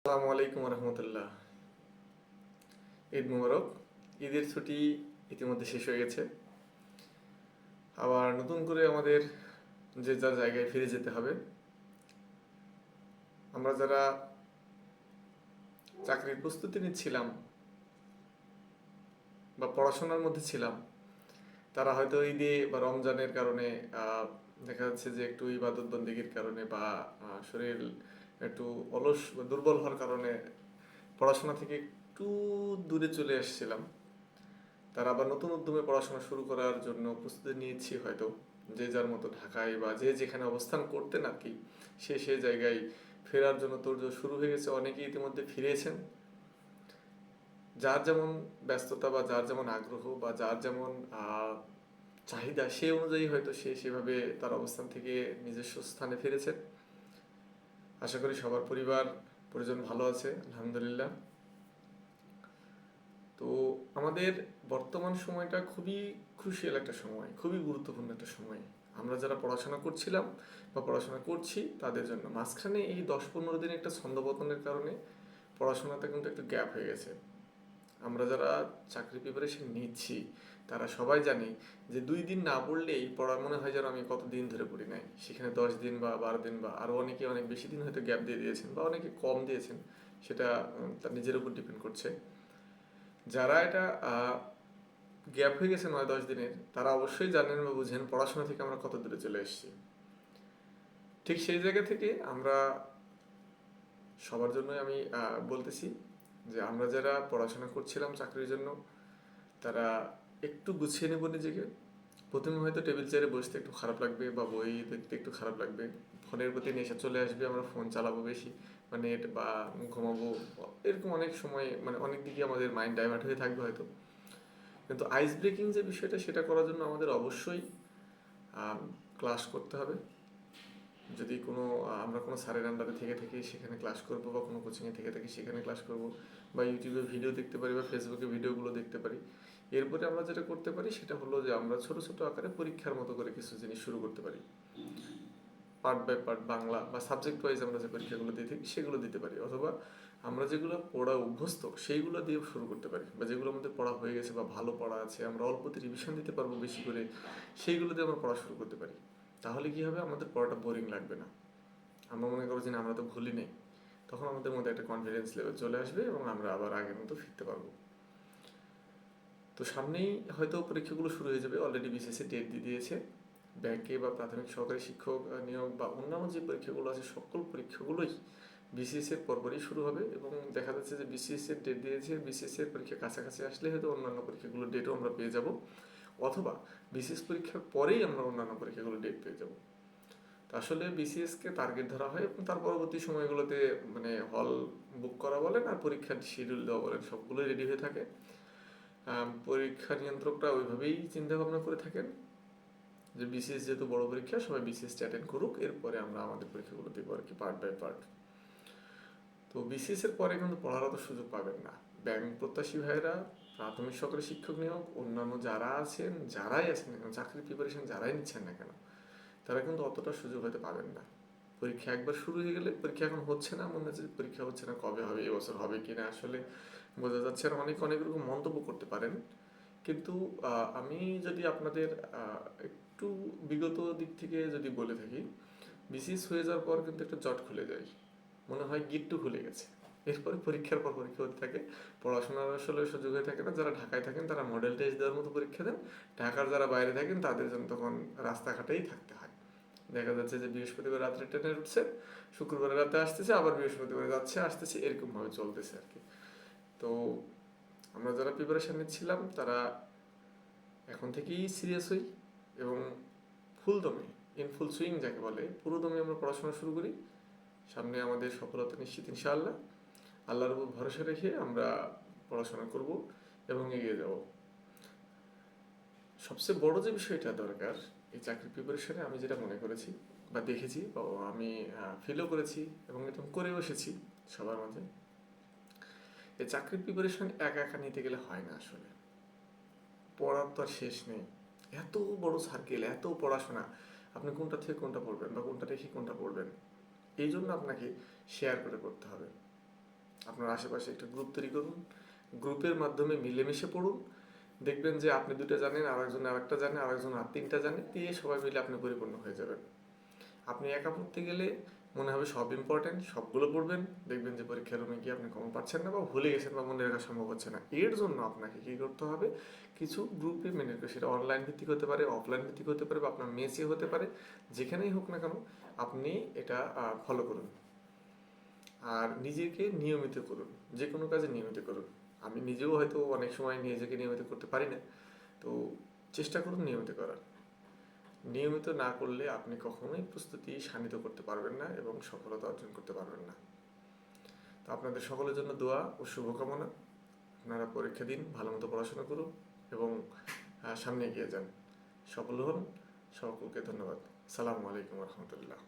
আসসালামু আলাইকুম রহমতুল্লাহ। ঈদ মুবারক। ঈদের ছুটি ইতিমধ্যে শেষ হয়ে গেছে। আবার নতুন করে আমাদের যে যার জায়গায় ফিরে যেতে হবে। আমরা যারা চাকরির প্রস্তুতি নিচ্ছিলাম বা পড়াশোনার মধ্যে ছিলাম, তারা হয়তো ঈদে বা রমজানের কারণে দেখা যাচ্ছে যে একটু ইবাদত বন্দেগীর কারণে বা শরীর একটু অলস বা দুর্বল হওয়ার কারণে পড়াশোনা থেকে একটু দূরে চলে এসেছিলাম। তারা আবার নতুন উদ্যমে পড়াশোনা শুরু করার জন্য প্রস্তুতি নিয়েছি হয়তো, যে যার মতো ঢাকায় বা যে যেখানে অবস্থান করতেন আর কি, সে জায়গায় ফেরার জন্য তোড়জোড় শুরু হয়ে গেছে। অনেকেই ইতিমধ্যে ফিরেছেন। যার যেমন ব্যস্ততা বা যার যেমন আগ্রহ বা যার যেমন চাহিদা, সে অনুযায়ী হয়তো সে সেভাবে তার অবস্থান থেকে নিজস্ব স্থানে ফিরেছেন। আশা করি সবার পরিবার পরিজন ভালো আছে, আলহামদুলিল্লাহ। তো আমাদের বর্তমান সময়টা খুবই ক্রুশিয়াল একটা সময়, খুবই গুরুত্বপূর্ণ একটা সময়। আমরা যারা পড়াশোনা করছিলাম বা পড়াশোনা করছি তাদের জন্য মাঝখানে এই 10-15 দিন একটা ছন্দপতনের কারণে পড়াশোনাতে কিন্তু একটু গ্যাপ হয়ে গেছে। আমরা যারা চাকরি প্রিপারেশন নিচ্ছি তারা সবাই জানি যে 2 দিন না পড়লেই পড়া মনে হয় যেন আমি কত দিন ধরে পড়ি নাই। সেখানে 10 দিন বা 12 দিন বা আরও অনেকে অনেক বেশি দিন হয়তো গ্যাপ দিয়ে দিয়েছেন বা অনেকে কম দিয়েছেন। সেটা তার নিজের উপর ডিপেন্ড করছে। যারা এটা গ্যাপ হয়ে গেছে 9-10 দিনের, তারা অবশ্যই জানেন বা বুঝেন পড়াশোনা থেকে আমরা কত দূরে চলে এসেছি। ঠিক সেই জায়গা থেকে আমরা সবার জন্যই আমি বলতেছি যে আমরা যারা পড়াশোনা করছিলাম চাকরির জন্য, তারা একটু গুছিয়ে নেব নিজেকে। প্রথমে হয়তো টেবিল চেয়ারে বসতে একটু খারাপ লাগবে বা বই দেখতে একটু খারাপ লাগবে, ফোনের প্রতি নেশা চলে আসবে, আমরা ফোন চালাবো বেশি বা নেট বা ঘুমাবো, এরকম অনেক সময় মানে অনেক দিকে আমাদের মাইন্ড ডাইভার্ট হয়ে থাকবে হয়তো। কিন্তু আইস ব্রেকিং যে বিষয়টা, সেটা করার জন্য আমাদের অবশ্যই ক্লাস করতে হবে। যদি কোনো আমরা কোনো স্যারের আন্ডারে থেকে থেকে সেখানে ক্লাস করব বা কোনো কোচিংয়ে থেকে থেকে সেখানে ক্লাস করব বা ইউটিউবে ভিডিও দেখতে পারি বা ফেসবুকে ভিডিওগুলো দেখতে পারি। এরপরে আমরা যেটা করতে পারি সেটা হলো যে আমরা ছোট ছোট আকারে পরীক্ষার মতো করে কিছু জিনিস শুরু করতে পারি। পার্ট বাই পার্ট বাংলা বা সাবজেক্ট ওয়াইজ আমরা যে পরীক্ষাগুলো দিয়ে থাকি সেগুলো দিতে পারি, অথবা আমরা যেগুলো পড়া অভ্যস্ত সেইগুলো দিয়ে শুরু করতে পারি, বা যেগুলো আমাদের পড়া হয়ে গেছে বা ভালো পড়া আছে, আমরা অল্পতে রিভিশন দিতে পারবো বেশি করে, সেইগুলো দিয়ে আমরা পড়া শুরু করতে পারি। তাহলে কি হবে, আমাদের পড়াটা বোরিং লাগবে না। আমরা মনে করো যে না, আমরা তো ভুলি নেই, তখন আমাদের মধ্যে একটা কনফিডেন্স লেভেল চলে আসবে এবং আমরা আবার আগের মতো ফিরতে পারবো। তো সামনেই হয়তো পরীক্ষাগুলো শুরু হয়ে যাবে, অলরেডি বিসিএসসি ডেট দিয়ে দিয়েছে। ব্যাংকে বা প্রাথমিক সহকারী শিক্ষক নিয়োগ বা অন্যান্য যে পরীক্ষাগুলো আছে সকল পরীক্ষাগুলোই বিসিএস এর পরপরই শুরু হবে, এবং দেখা যাচ্ছে যে বিসিএস এর ডেট দিয়েছে, বিসিএস এর পরীক্ষা কাছাকাছি আসলে হয়তো অন্যান্য পরীক্ষাগুলোর ডেটও আমরা পেয়ে যাব, অথবা বিসিএস পরীক্ষার পরেই আমরা অন্যান্য পরীক্ষাগুলোর ডেট পেয়ে যাব। তো আসলে বিসিএসকে টার্গেট ধরা হয় এবং তার পরবর্তী সময়গুলোতে মানে হল বুক করা বলেন আর পরীক্ষার শিডিউল দেওয়া বলেন, সবগুলোই রেডি হয়ে থাকে। পরীক্ষা নিয়ন্ত্রকরা ওইভাবেই চিন্তা ভাবনা করে থাকেন যে বিসিএস যেহেতু বড় পরীক্ষা, সবাই বিসিএসটা অ্যাটেন্ড করুক, এরপরে আমরা আমাদের পরীক্ষাগুলো দেবো আর কি, পার্ট বাই পার্ট। তো বিসিএস এর পরে কিন্তু পড়ার অত সুযোগ পাবেন না। ব্যাংক প্রত্যাশী ভাইয়েরা, প্রাথমিক সরকারি শিক্ষক নিয়োগ, অন্যান্য যারা আছেন, যারাই আছেন না কেন, চাকরির প্রিপারেশন যারাই নিচ্ছেন না কেন, তারা কিন্তু অতটা সুযোগ হয়তো পাবেন না। পরীক্ষা একবার শুরু হয়ে গেলে, পরীক্ষা এখন হচ্ছে না, মনে হচ্ছে পরীক্ষা হচ্ছে না, কবে হবে, এবছর হবে কিনা আসলে বোঝা যাচ্ছে না। অনেক অনেক রকম মন্তব্য করতে পারেন, কিন্তু আমি যদি আপনাদের একটু বিগত দিক থেকে যদি বলে থাকি, বিসিএস হয়ে যাওয়ার পর কিন্তু একটা জট খুলে যায়, মনে হয় গিট্টু খুলে গেছে। এরপরে পরীক্ষার পর পরীক্ষা হতে থাকে, পড়াশোনার আসলে সুযোগ হয়ে থাকে না। যারা ঢাকায় থাকেন তারা মডেল টেস্ট দেওয়ার মতো পরীক্ষা দেন, ঢাকার যারা বাইরে থাকেন তাদের জন্য তখন রাস্তাঘাটেই থাকতে হয়। দেখা যাচ্ছে যে বৃহস্পতিবার রাত্রে ট্রেনে উঠছে, শুক্রবার রাতে আসতেছে, আবার বৃহস্পতিবার যাচ্ছে আসতেছে, এরকমভাবে চলতেছে আর কি। তো আমরা যারা প্রিপারেশন নিচ্ছিলাম তারা এখন থেকেই সিরিয়াস হই এবং ফুল দমে, ইন ফুল সুইং যাকে বলে, পুরো দমে আমরা পড়াশোনা শুরু করি। সামনে আমাদের সফলতা নিশ্চিত ইনশাআল্লাহ। আল্লাহর উপর ভরসা রেখে আমরা পড়াশোনা করব এবং এগিয়ে যাব। সবচেয়ে বড় যে বিষয়টা দরকার এই চাকরির প্রিপারেশনে, আমি যেটা মনে করেছি বা দেখেছি বা আমি ফিলও করেছি এবং এটা করেও এসেছি সবার মাঝে, এই চাকরির প্রিপারেশন একা একা নিতে গেলে হয় না আসলে। পড়ার তো আর শেষ নেই, এত বড় সার্কেল, এত পড়াশোনা, আপনি কোনটা থেকে কোনটা পড়বেন বা কোনটা রেখে কোনটা পড়বেন, এই জন্য আপনাকে শেয়ার করে পড়তে হবে। আপনার আশেপাশে একটা গ্রুপ তৈরি করুন, গ্রুপের মাধ্যমে মিলেমিশে পড়ুন। দেখবেন যে আপনি 2টা জানেন, আরেকজন আরেকটা জানে, আরেকজন আর 3টা জানে, দিয়ে সবাই মিলে আপনি পরিপূর্ণ হয়ে যাবেন। আপনি একা পড়তে গেলে মনে হবে সব ইম্পর্টেন্ট, সবগুলো পড়বেন, দেখবেন যে পরীক্ষার রুমে গিয়ে আপনি কম পাচ্ছেন না বা ভুলে গেছেন বা মনে রাখা সম্ভব হচ্ছে না। এর জন্য আপনাকে কী করতে হবে, কিছু গ্রুপে মেনে রাখবে, সেটা অনলাইন ভিত্তিক হতে পারে, অফলাইন ভিত্তিক হতে পারে, বা আপনার মেসে হতে পারে, যেখানেই হোক না কেন আপনি এটা ফলো করুন। আর নিজেকে নিয়মিত করুন, যে কোনো কাজে নিয়মিত করুন। আমি নিজেও হয়তো অনেক সময় নিজেকে নিয়মিত করতে পারি না, তো চেষ্টা করুন নিয়মিত করার। নিয়মিত না করলে আপনি কখনোই প্রস্তুতি শানিত করতে পারবেন না এবং সফলতা অর্জন করতে পারবেন না। তো আপনাদের সকলের জন্য দোয়া ও শুভকামনা। আপনারা পরীক্ষা দিন, ভালো মতো পড়াশোনা করুন এবং সামনে এগিয়ে যান, সফল হন। সকলকে ধন্যবাদ। সালামু আলাইকুম রহমতুল্লাহ।